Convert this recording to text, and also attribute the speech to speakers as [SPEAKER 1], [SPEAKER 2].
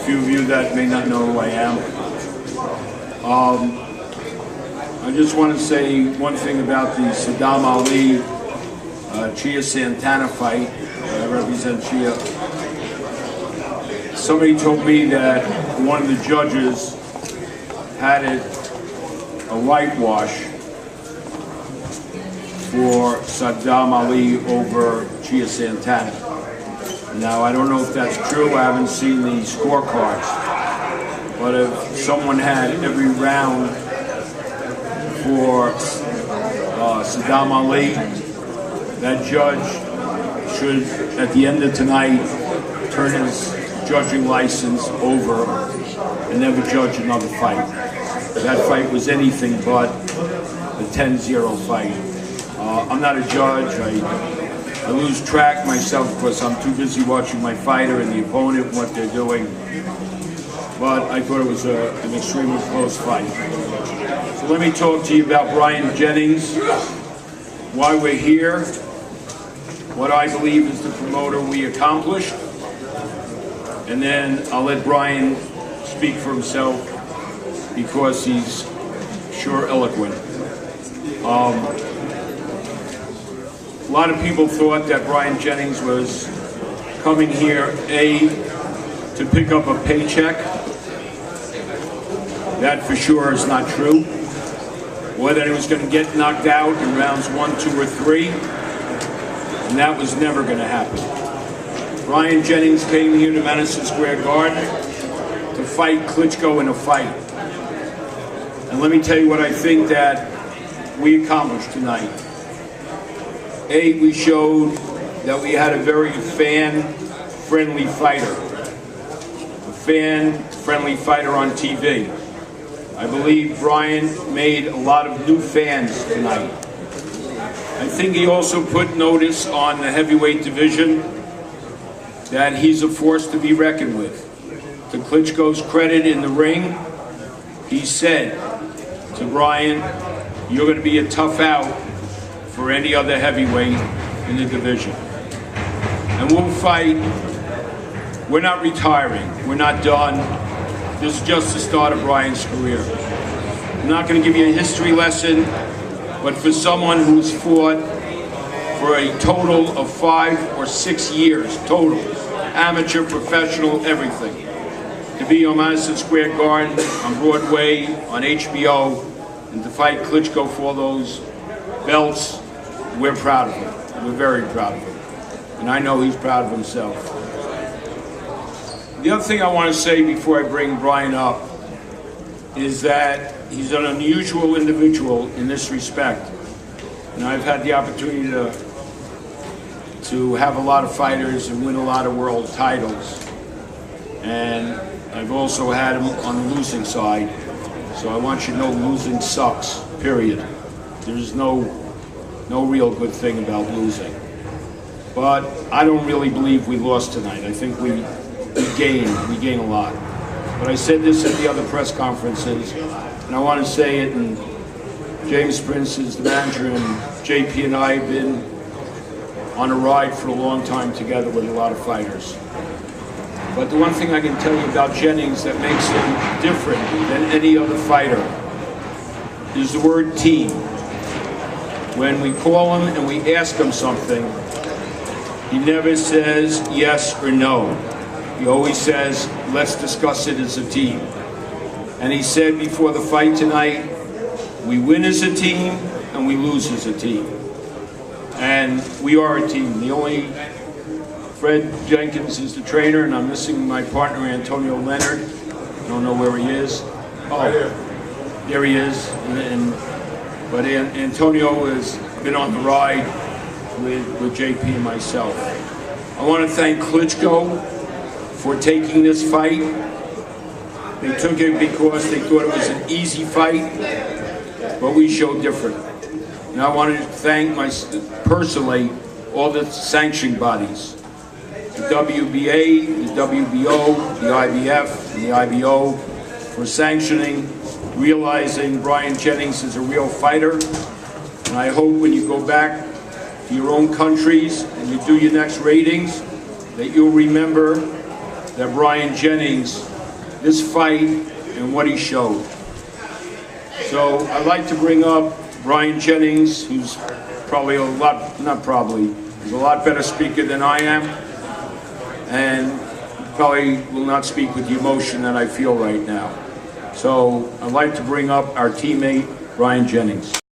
[SPEAKER 1] few of you that may not know who I am. I just want to say one thing about the Sadam Ali Chia Santana fight. I represent Chia. Somebody told me that one of the judges had it a whitewash for Sadam Ali over Chia Santana. Now, I don't know if that's true. I haven't seen the scorecards. But if someone had every round for Sadam Ali, that judge should, at the end of tonight, turn his judging license over and never judge another fight. That fight was anything but a 10-0 fight. I'm not a judge. I lose track myself because I'm too busy watching my fighter and the opponent and what they're doing. But I thought it was an extremely close fight. So let me talk to you about Bryant Jennings, why we're here, what I believe is the promoter we accomplished, and then I'll let Brian speak for himself because he's sure eloquent. A lot of people thought that Bryant Jennings was coming here, to pick up a paycheck. That for sure is not true. Or that he was going to get knocked out in rounds 1, 2, or 3. And that was never going to happen. Bryant Jennings came here to Madison Square Garden to fight Klitschko in a fight. And let me tell you what I think that we accomplished tonight. We showed that we had a very fan-friendly fighter. A fan-friendly fighter on TV. I believe Brian made a lot of new fans tonight. I think he also put notice on the heavyweight division that he's a force to be reckoned with. To Klitschko's credit in the ring, he said to Brian, "You're going to be a tough out for any other heavyweight in the division. And we'll fight. We're not retiring. We're not done. This is just the start of Brian's career. I'm not going to give you a history lesson, but for someone who's fought for a total of 5 or 6 years, total, amateur, professional, everything, to be on Madison Square Garden, on Broadway, on HBO, and to fight Klitschko for those belts, we're proud of him. We're very proud of him. And I know he's proud of himself. The other thing I want to say before I bring Brian up is that he's an unusual individual in this respect. And I've had the opportunity to have a lot of fighters and win a lot of world titles. And I've also had him on the losing side. So I want you to know losing sucks, period. There's no real good thing about losing. But I don't really believe we lost tonight. I think we gained a lot. But I said this at the other press conferences, and I want to say it, and James Prince is the manager, and JP and I have been on a ride for a long time together with a lot of fighters. But the one thing I can tell you about Jennings that makes him different than any other fighter is the word team. When we call him and we ask him something, he never says yes or no. He always says, let's discuss it as a team. And he said before the fight tonight, we win as a team and we lose as a team. And we are a team. The only Fred Jenkins is the trainer, and I'm missing my partner, Antonio Leonard. I don't know where he is. Oh, there he is. But Antonio has been on the ride with JP and myself. I want to thank Klitschko for taking this fight. They took it because they thought it was an easy fight, but we showed different. And I want to thank personally all the sanctioning bodies, the WBA, the WBO, the IBF, and the IBO, for sanctioning, realizing Bryant Jennings is a real fighter. And I hope when you go back to your own countries and you do your next ratings, that you'll remember that Bryant Jennings this fight and what he showed. So I'd like to bring up Bryant Jennings, who's probably a lot better speaker than I am, and probably will not speak with the emotion that I feel right now. So I'd like to bring up our teammate, Bryant Jennings.